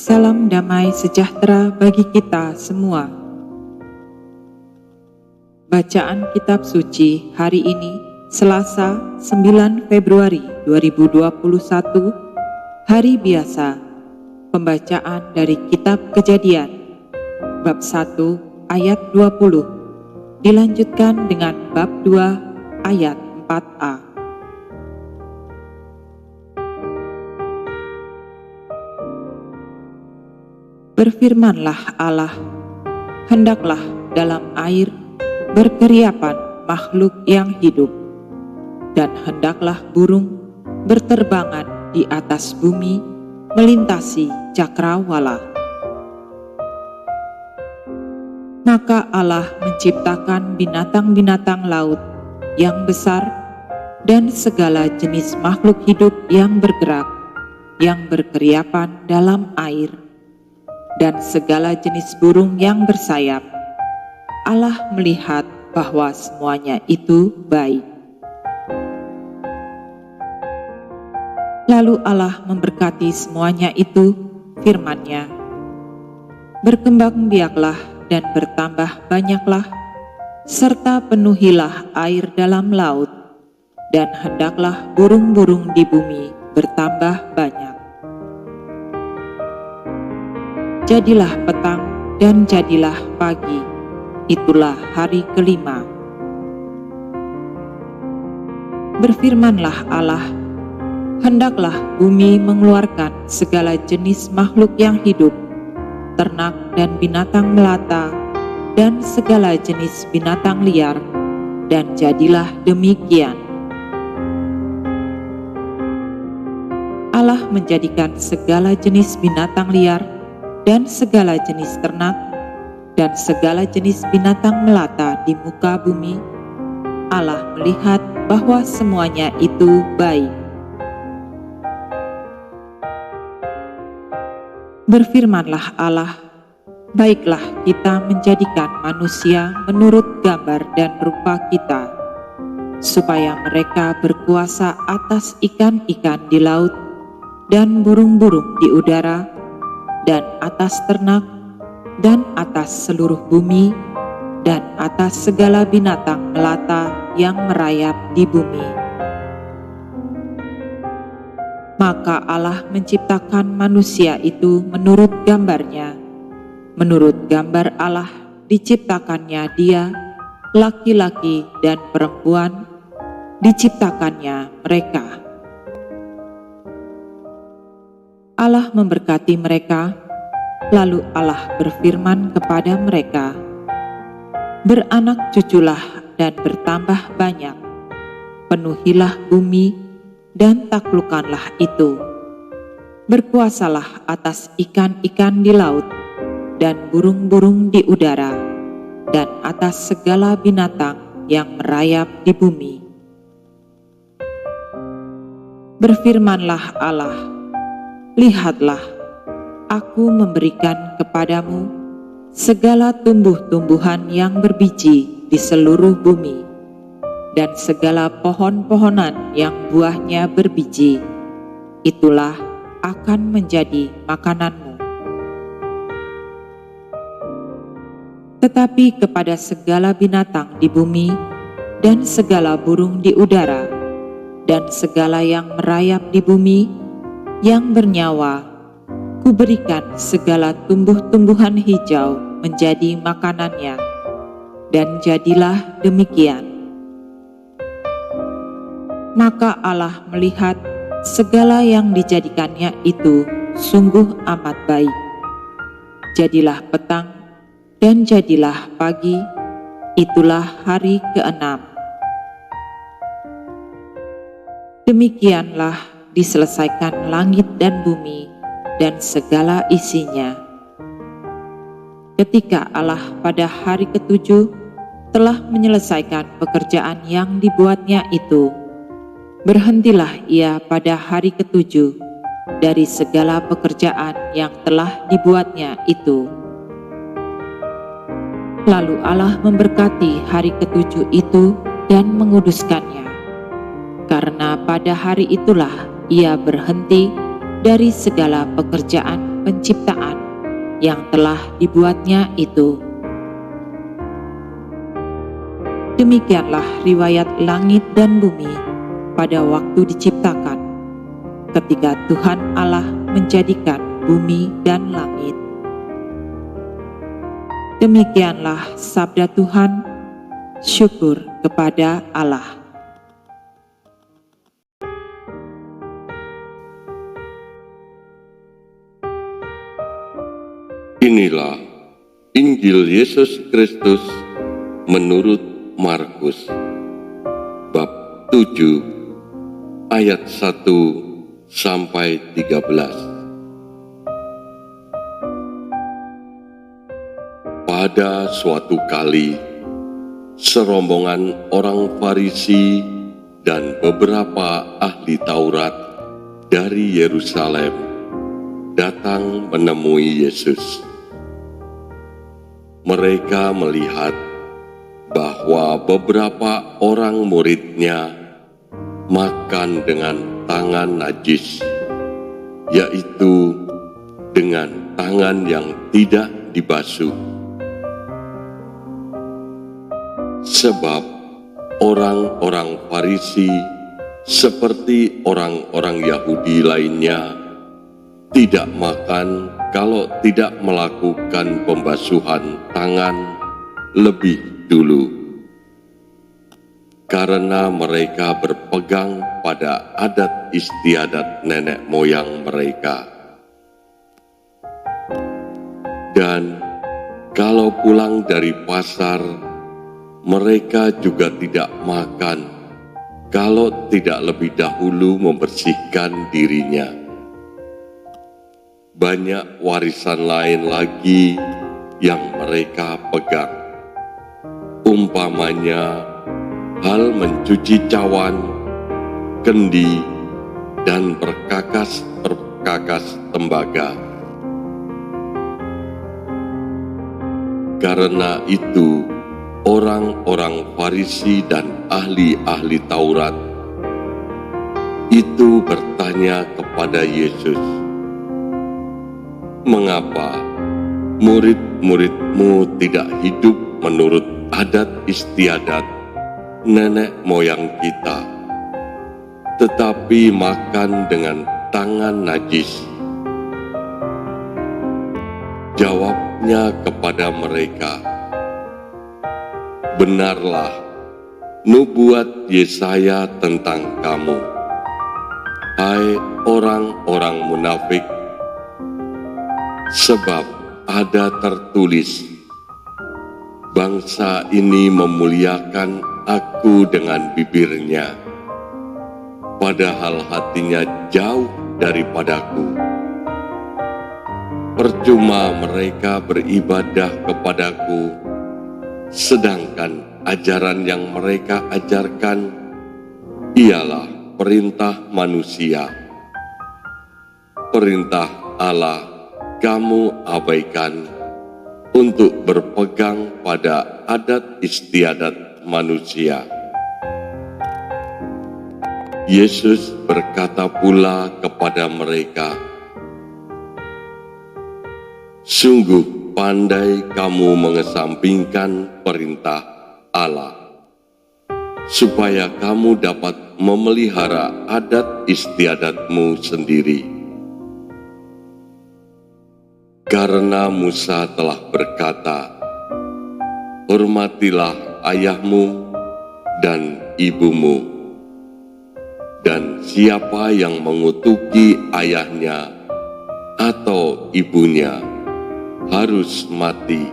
Salam damai sejahtera bagi kita semua. Bacaan Kitab Suci hari ini, Selasa 9 Februari 2021, Hari Biasa. Pembacaan dari Kitab Kejadian, Bab 1 ayat 20, dilanjutkan dengan Bab 2 ayat 4a. Berfirmanlah Allah, hendaklah dalam air berkeriapan makhluk yang hidup, dan hendaklah burung berterbangan di atas bumi melintasi cakrawala. Maka Allah menciptakan binatang-binatang laut yang besar dan segala jenis makhluk hidup yang bergerak, yang berkeriapan dalam air, dan segala jenis burung yang bersayap. Allah melihat bahwa semuanya itu baik. Lalu Allah memberkati semuanya itu, firman-Nya, berkembang biaklah dan bertambah banyaklah, serta penuhilah air dalam laut, dan hendaklah burung-burung di bumi bertambah banyak. Jadilah petang dan jadilah pagi, itulah hari kelima. Berfirmanlah Allah, hendaklah bumi mengeluarkan segala jenis makhluk yang hidup, ternak dan binatang melata, dan segala jenis binatang liar, dan jadilah demikian. Allah menjadikan segala jenis binatang liar dan segala jenis ternak, dan segala jenis binatang melata di muka bumi. Allah melihat bahwa semuanya itu baik. Berfirmanlah Allah, baiklah kita menjadikan manusia menurut gambar dan rupa kita, supaya mereka berkuasa atas ikan-ikan di laut, dan burung-burung di udara, dan atas ternak, dan atas seluruh bumi, dan atas segala binatang melata yang merayap di bumi. Maka Allah menciptakan manusia itu menurut gambar-Nya. Menurut gambar Allah diciptakannya dia, laki-laki dan perempuan diciptakannya mereka. Allah memberkati mereka, lalu Allah berfirman kepada mereka, beranak cuculah dan bertambah banyak, penuhilah bumi dan taklukkanlah itu, berkuasalah atas ikan-ikan di laut dan burung-burung di udara, dan atas segala binatang yang merayap di bumi. Berfirmanlah Allah, lihatlah, aku memberikan kepadamu segala tumbuh-tumbuhan yang berbiji di seluruh bumi, dan segala pohon-pohonan yang buahnya berbiji, itulah akan menjadi makananmu. Tetapi kepada segala binatang di bumi, dan segala burung di udara, dan segala yang merayap di bumi, yang bernyawa, kuberikan segala tumbuh-tumbuhan hijau menjadi makanannya, dan jadilah demikian. Maka Allah melihat segala yang dijadikannya itu sungguh amat baik. Jadilah petang dan jadilah pagi, itulah hari ke-6. Demikianlah diselesaikan langit dan bumi dan segala isinya. Ketika Allah pada hari ke-7 telah menyelesaikan pekerjaan yang dibuatnya itu, berhentilah ia pada hari ke-7 dari segala pekerjaan yang telah dibuatnya itu. Lalu Allah memberkati hari ke-7 itu dan menguduskannya, karena pada hari itulah ia berhenti dari segala pekerjaan penciptaan yang telah dibuatnya itu. Demikianlah riwayat langit dan bumi pada waktu diciptakan, ketika Tuhan Allah menjadikan bumi dan langit. Demikianlah sabda Tuhan, syukur kepada Allah. Inilah Injil Yesus Kristus menurut Markus, bab 7, ayat 1 sampai 13. Pada suatu kali, serombongan orang Farisi dan beberapa ahli Taurat dari Yerusalem datang menemui Yesus. Mereka melihat bahwa beberapa orang muridnya makan dengan tangan najis, yaitu dengan tangan yang tidak dibasuh. Sebab orang-orang Farisi seperti orang-orang Yahudi lainnya tidak makan kalau tidak melakukan pembasuhan tangan lebih dulu, karena mereka berpegang pada adat istiadat nenek moyang mereka. Dan kalau pulang dari pasar, mereka juga tidak makan kalau tidak lebih dahulu membersihkan dirinya. Banyak warisan lain lagi yang mereka pegang, umpamanya hal mencuci cawan, kendi, dan perkakas-perkakas tembaga. Karena itu, orang-orang Farisi dan ahli-ahli Taurat itu bertanya kepada Yesus, "Mengapa murid-muridmu tidak hidup menurut adat istiadat nenek moyang kita, tetapi makan dengan tangan najis?" Jawabnya kepada mereka, "Benarlah nubuat Yesaya tentang kamu, hai orang-orang munafik, sebab ada tertulis, bangsa ini memuliakan Aku dengan bibirnya, padahal hatinya jauh daripadaku. Percuma mereka beribadah kepadaku, sedangkan ajaran yang mereka ajarkan ialah perintah manusia. Perintah Allah kamu abaikan untuk berpegang pada adat istiadat manusia." Yesus berkata pula kepada mereka, "Sungguh pandai kamu mengesampingkan perintah Allah, supaya kamu dapat memelihara adat istiadatmu sendiri. Karena Musa telah berkata, hormatilah ayahmu dan ibumu, dan siapa yang mengutuki ayahnya atau ibunya harus mati.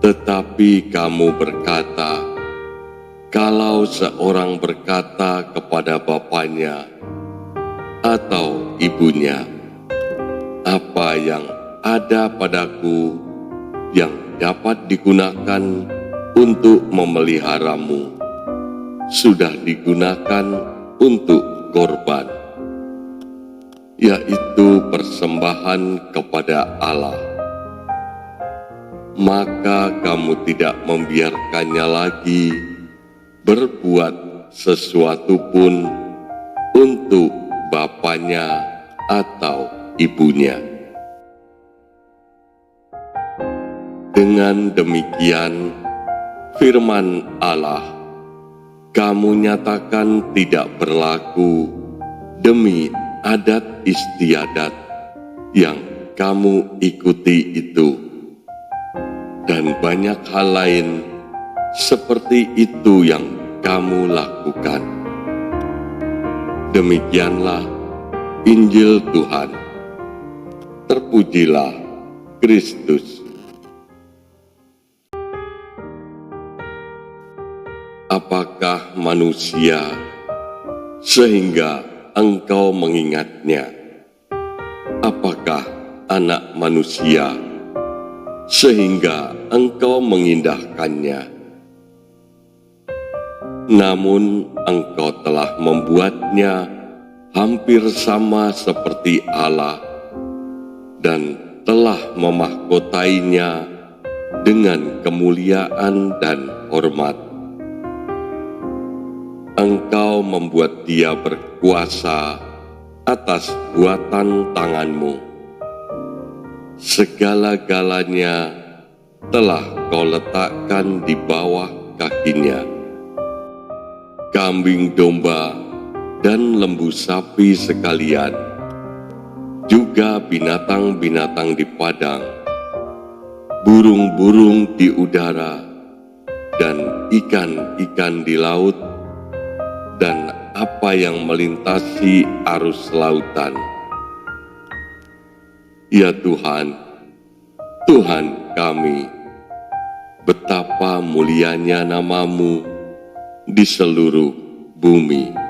Tetapi kamu berkata, kalau seorang berkata kepada bapaknya atau ibunya, apa yang ada padaku yang dapat digunakan untuk memeliharamu, sudah digunakan untuk korban, yaitu persembahan kepada Allah. Maka kamu tidak membiarkannya lagi berbuat sesuatu pun untuk bapaknya atau ibunya. Dengan demikian, firman Allah kamu nyatakan tidak berlaku demi adat istiadat yang kamu ikuti itu, dan banyak hal lain seperti itu yang kamu lakukan. Demikianlah Injil Tuhan. Terpujilah Kristus. Apakah manusia sehingga engkau mengingatnya? Apakah anak manusia sehingga engkau mengindahkannya? Namun engkau telah membuatnya hampir sama seperti Allah dan telah memahkotainya dengan kemuliaan dan hormat. Engkau membuat dia berkuasa atas buatan tanganmu. Segala-galanya telah kau letakkan di bawah kakinya. Kambing domba dan lembu sapi sekalian, juga binatang-binatang di padang, burung-burung di udara, dan ikan-ikan di laut, dan apa yang melintasi arus lautan. Ya Tuhan, Tuhan kami, betapa mulianya nama-Mu di seluruh bumi.